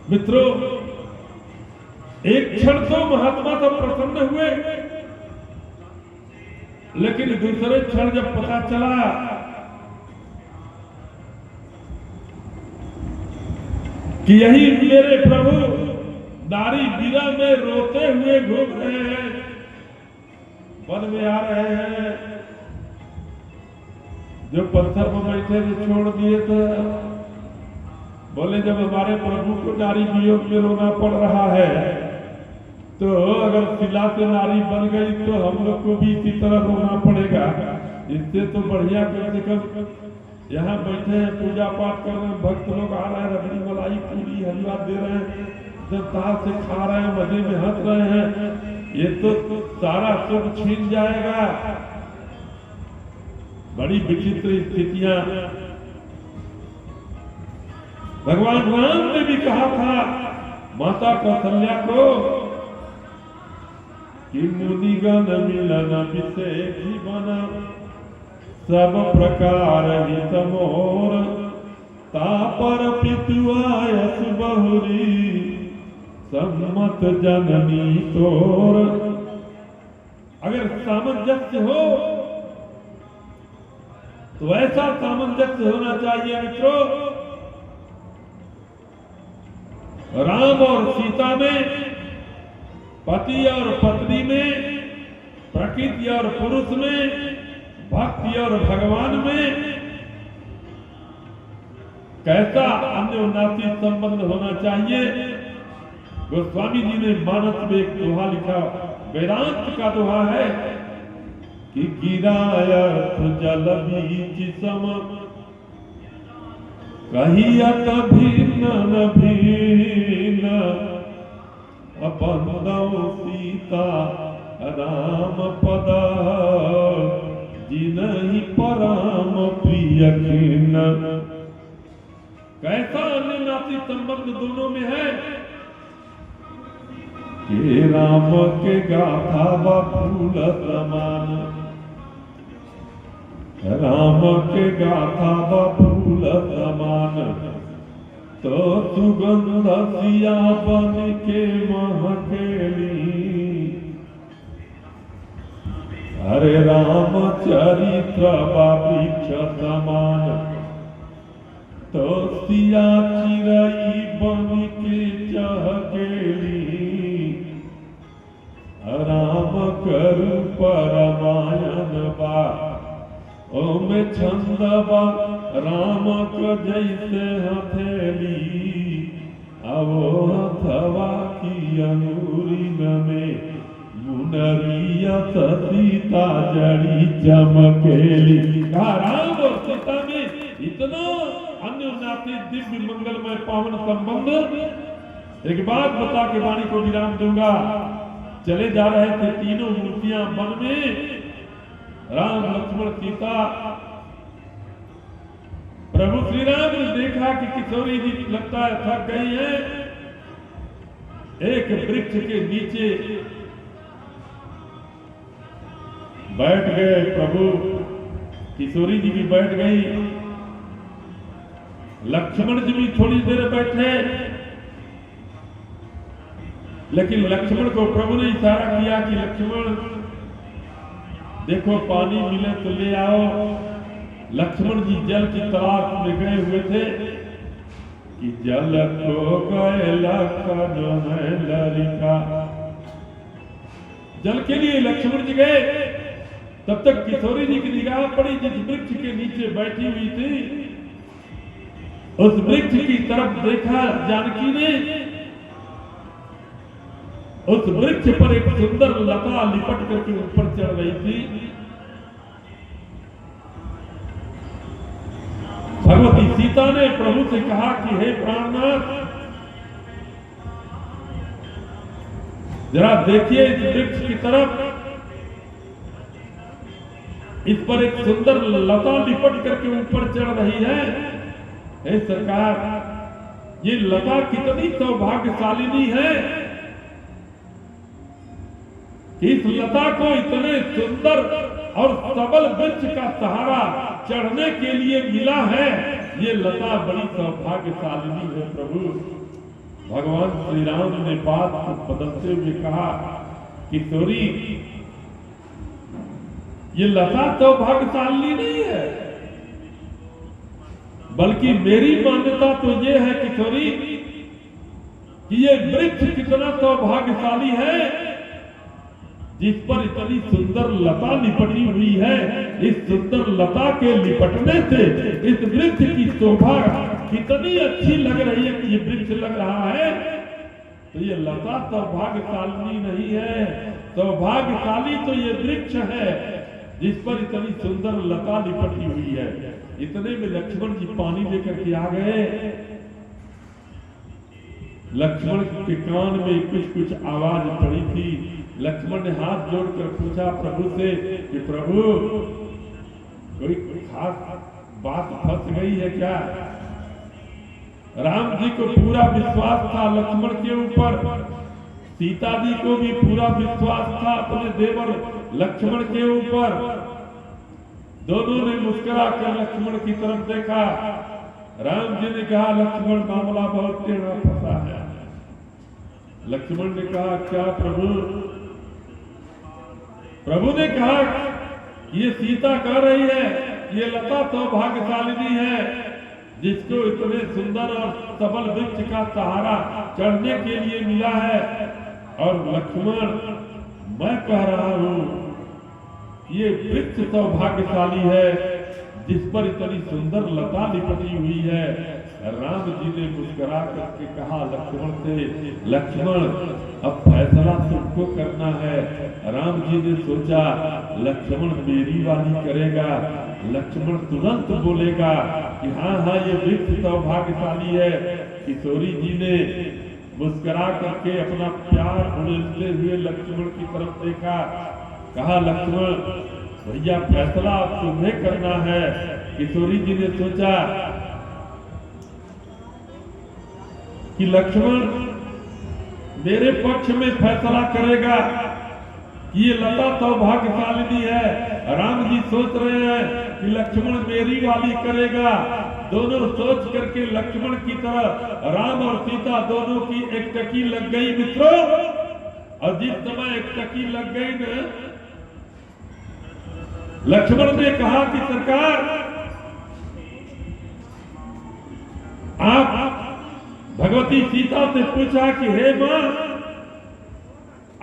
मित्रों, एक क्षण तो महात्मा तो प्रसन्न हुए, लेकिन दूसरे क्षण जब पता चला कि यही मेरे प्रभु नारी बीरा में रोते हुए घूम रहे हैं, वन में आ रहे हैं, जो पत्थर पर बैठे थे छोड़ दिए थे, बोले जब हमारे प्रभु को नारी वियोग में रोना पड़ रहा है, तो अगर शिला से नारी बन गई तो हम लोग को भी इसी तरह रोना पड़ेगा। इससे तो बढ़िया कम से कम यहाँ बैठे हैं, पूजा पाठ कर रहे हैं, भक्त लोग आ रहे हैं, रबड़ी मलाई पूरी हलवा दे रहे हैं, जनता से खा रहे हैं, मजे में हंस रहे हैं, ये तो सारा सुख छीन जाएगा। बड़ी विचित्र स्थितियां। भगवान राम ने भी कहा था माता कौशल्या को कि मुनिगण मिलन विषेखी बना, सब प्रकार हित मोर, तापर पितुआयस बहुरी, सम्मत जननी तोर। अगर सामंजस्य हो तो ऐसा सामंजस्य होना चाहिए मित्रों, राम और सीता में, पति और पत्नी में, प्रकृति और पुरुष में, भक्ति और भगवान में कैसा अन्योन्यासी संबंध होना चाहिए। गोस्वामी जी ने मानस में एक दोहा लिखा, वेदांत का दोहा है कि गिरायत जल बीच सम कहियत भिन्न भिन्न अपंदौ सीता राम पद जिनहि परम प्रिय खिन्न। कैसा अन्योन्यासी संबंध दोनों में है कि राम के गाथा फूल समान, राम के गाथा फूल समान, तो सुगंध सिया बन के महकेली। हरे राम चरित्र वृक्ष समान, तो सिया चिरई बन के चहकेली। राम करु परमायन बा ओमे छंद बा राम को जैसे हथेली। आवो हथवा की अंगुरी में मुनरिया सीता जड़ी चमकेली। राम और सीता में इतना अन्योन्यासी दिव्य मंगलमय पावन संबंध। एक बात बता के वाणी को विराम दूंगा। चले जा रहे थे तीनों मूर्तियां वन में, राम लक्ष्मण सीता। प्रभु श्री राम ने देखा कि किशोरी जी लगता है थक गई है। एक वृक्ष के नीचे बैठ गए प्रभु। किशोरी जी भी बैठ गई, लक्ष्मण जी भी थोड़ी देर बैठे। लेकिन लक्ष्मण को प्रभु ने इशारा किया कि लक्ष्मण देखो पानी मिले तो ले आओ। लक्ष्मण जी जल की तलाश में गए हुए थे कि जल को गए लखन है लरिका। जल के लिए लक्ष्मण जी गए। तब तक किशोरी जी की निगाह पड़ी जिस वृक्ष के नीचे बैठी हुई थी। उस वृक्ष की तरफ देखा जानकी ने। उस वृक्ष पर एक सुंदर लता लिपट करके ऊपर चढ़ रही थी। भगवती सीता ने प्रभु से कहा कि हे प्राणनाथ, जरा देखिए इस वृक्ष की तरफ। इस पर एक सुंदर लता लिपट करके ऊपर चढ़ रही है। हे सरकार, ये लता कितनी सौभाग्यशालिनी है कि इस लता को इतने सुंदर और सबल वृक्ष का सहारा चढ़ने के लिए मिला है। ये लता बड़ी सौभाग्यशालिनी है प्रभु। भगवान श्री राम ने बात को बदलते हुए कहा, किशोरी ये लता सौभाग्यशालिनी नहीं है, बल्कि मेरी मान्यता तो ये है किशोरी कि ये वृक्ष कितना सौभाग्यशाली है जिस पर इतनी सुंदर लता लिपटी हुई है। इस सुंदर लता के लिपटने से इस वृक्ष की शोभा कितनी अच्छी लग रही है कि ये वृक्ष लग रहा है। तो ये लता सौभाग्यशालिनी नहीं है, सौभाग्यशाली तो ये वृक्ष है जिस पर इतनी सुंदर लता लिपटी हुई है। इतने में लक्ष्मण जी पानी लेकर के आ गए। लक्ष्मण के कान में कुछ कुछ आवाज पड़ी थी। लक्ष्मण ने हाथ जोड़कर पूछा प्रभु से कि प्रभु कोई खास बात फंस गई है क्या? राम जी को पूरा विश्वास था लक्ष्मण के ऊपर, सीता जी को भी पूरा विश्वास था अपने देवर लक्ष्मण के ऊपर। दोनों ने मुस्कुरा कर लक्ष्मण की तरफ देखा। राम जी ने कहा लक्ष्मण मामला बहुत टेढ़ा फंसा है। लक्ष्मण ने कहा क्या प्रभु? प्रभु ने कहा ये सीता कह रही है ये लता सौभाग्यशालिनी है जिसको इतने सुंदर और सबल वृक्ष का सहारा चढ़ने के लिए मिला है। और लक्ष्मण मैं कह रहा हूं ये वृक्ष सौभाग्यशाली है जिस पर इतनी सुंदर लता लिपटी हुई है। राम जी ने मुस्कुरा करके कहा लक्ष्मण से, लक्ष्मण अब फैसला तुमको करना है। राम जी ने सोचा लक्ष्मण मेरी वाली करेगा। लक्ष्मण तुरंत बोलेगा कि हाँ हाँ ये वृक्ष सौभाग्यशाली है। किशोरी जी ने मुस्कुरा करके अपना प्यार उड़ेलते हुए लक्ष्मण की तरफ देखा, कहा लक्ष्मण भैया फैसला अब तुम्हें करना है। किशोरी जी ने सोचा कि लक्ष्मण मेरे पक्ष में फैसला करेगा कि ये लता सौभाग्यशालिनी है। राम जी सोच रहे हैं कि लक्ष्मण मेरी वाली करेगा। दोनों सोच करके लक्ष्मण की तरह राम और सीता दोनों की एक टकी लग गई मित्रों। और जिस समय एक टकी लग गई न, लक्ष्मण ने कहा कि सरकार आप भगवती सीता से पूछा कि हे मां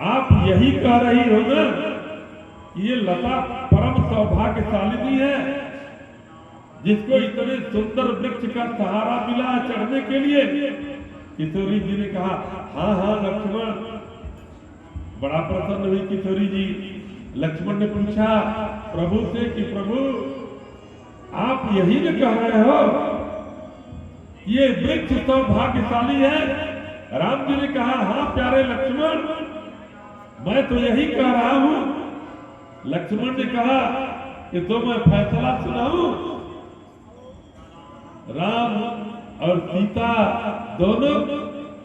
आप यही कह रही हो ना कि ये लता परम सौभाग्यशालिनी है जिसको इतने सुंदर वृक्ष का सहारा मिला चढ़ने के लिए। किशोरी जी ने कहा हाँ हाँ लक्ष्मण। बड़ा प्रसन्न हुई किशोरी जी। लक्ष्मण ने पूछा प्रभु से कि प्रभु आप यही न कह रहे हो ये वृक्ष सौभाग्यशाली है। राम जी ने कहा हाँ प्यारे लक्ष्मण मैं तो यही कह रहा हूं। लक्ष्मण ने कहा कि तो मैं फैसला सुनाऊं। राम और सीता दोनों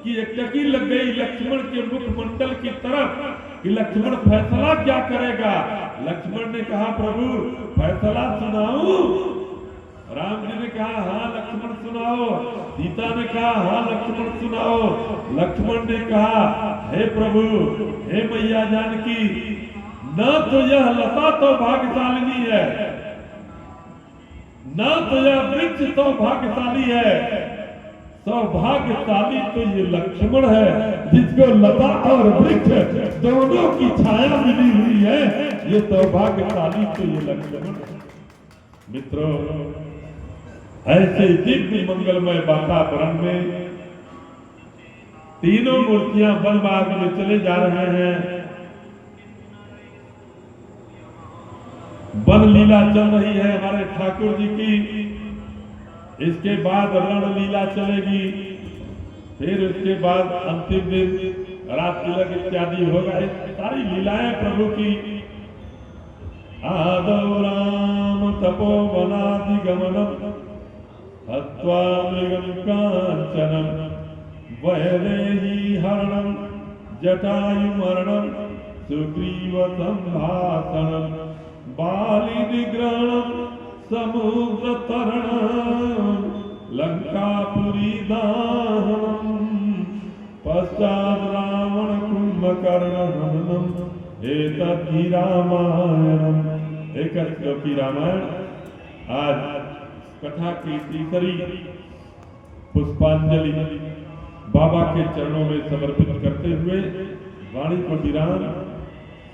की एक टकी लग गई लक्ष्मण के मुखमंडल की तरफ कि लक्ष्मण फैसला क्या करेगा। लक्ष्मण ने कहा प्रभु फैसला सुनाऊं। राम जी ने कहा हाँ लक्ष्मण सुनाओ। सीता ने कहा हाँ लक्ष्मण सुनाओ। लक्ष्मण ने कहा हे प्रभु हे मैया जानकी न तो यह लता तो भाग्यशालिनी है न तो यह वृक्ष सौभाग्यशाली है। सौभाग्यशाली तो ये लक्ष्मण है जिसको लता और वृक्ष दोनों की छाया मिली हुई है। ये सौभाग्यशाली तो ये लक्ष्मण है। मित्रों ऐसे दिव्य मंगलमय वातावरण में तीनों मूर्तियां वन मार्ग में चले जा रहे हैं। वन लीला चल रही है हमारे ठाकुर जी की। इसके बाद रण लीला चलेगी। फिर उसके बाद अंतिम दिन रात तिलक इत्यादि होगा। सारी लीलाएं प्रभु की। आदौ राम तपोवनादिगमनम् हत्वा मृगं कांचनं वैदेही हरणं जटायुमरणं सुग्रीवसंभाषणं बालिनिग्रहणं समुद्रतरणं लंकापुरी दाहनं पश्चात् रावण कुंभकर्णहननम् एतद्धि रामायणम्। एक श्लोकी रामायण आज कथा की तीसरी पुष्पांजलि बाबा के चरणों में समर्पित करते हुए वाणी को विराम।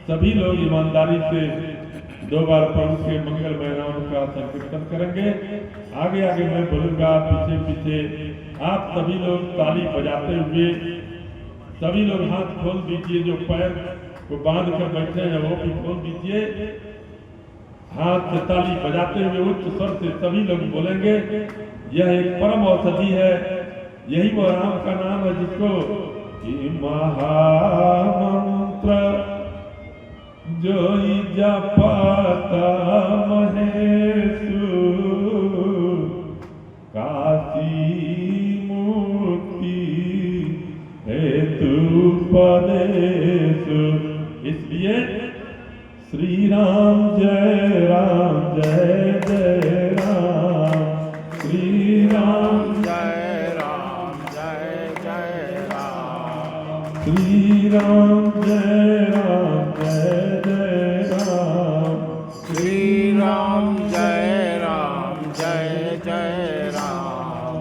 सभी लोग ईमानदारी से दो बार प्रभु के मंगलमय नाम का संकीर्तन करेंगे। आगे आगे मैं बोलूंगा, पीछे पीछे आप सभी लोग ताली बजाते हुए सभी लोग हाथ खोल दीजिए। जो पैर को बांध कर बैठे हैं वो भी खोल दीजिए। हाथ से ताली बजाते हुए उच्च स्वर से सभी लोग बोलेंगे। यह एक परम औषधि है। यही वो राम का नाम है जिसको महामंत्र जो जपता महेशु काशी मुक्ति हेतु पदेशु। इसलिए श्री राम जय जय राम। श्री राम जय राम जय जय राम। श्री राम जय जय राम। श्री राम जय जय राम।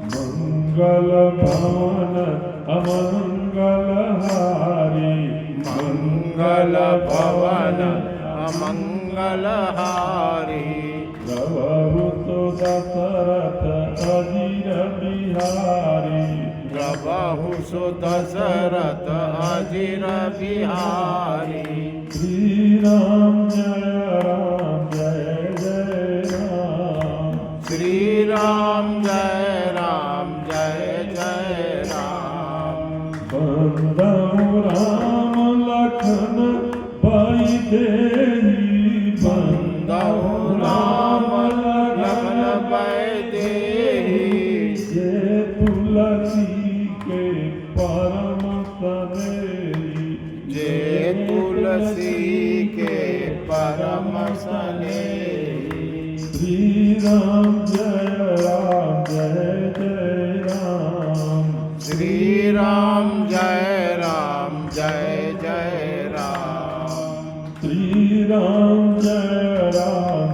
मंगल भवन अमंगल हारी मंगल भवन अमंगल हारी प्रभु तो दशरथ अजीर बिहारी प्रभु सुत दशरथ अजिर बिहारी श्री राम जय राम श्री राम जय जय राम बंदौ राम लखन पाई देहि बंदौ राम लखन देहि ये तुलसी के परम सनेही जे तुलसी के परम स्नेही श्री राम जय राम श्री राम जय जय राम श्री राम जय राम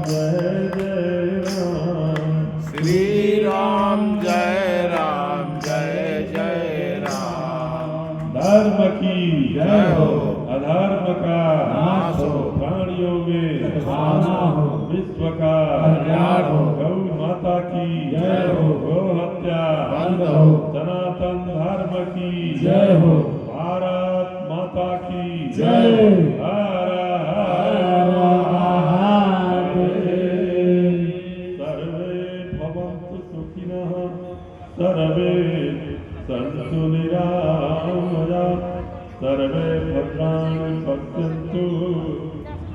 श्री राम जय जय राम धर्म की जय हो अधर्म का नाश हो प्राणियों में खाना हो विश्व का कल्याण हो गौ माता की जय हो गौ हत्या बंद हो सनातन धर्म की जय हो भारत माता की जय हर हर महादेव सर्वे भवन्तु सुखिनः सर्वे सन्तु निरामयाः सर्वे भद्राणि पश्यन्तु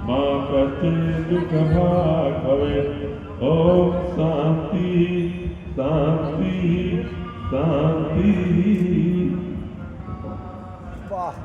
मा कश्चित् दुःखभाग् भवेत् ॐ शान्ति शान्ति शान्ति वाह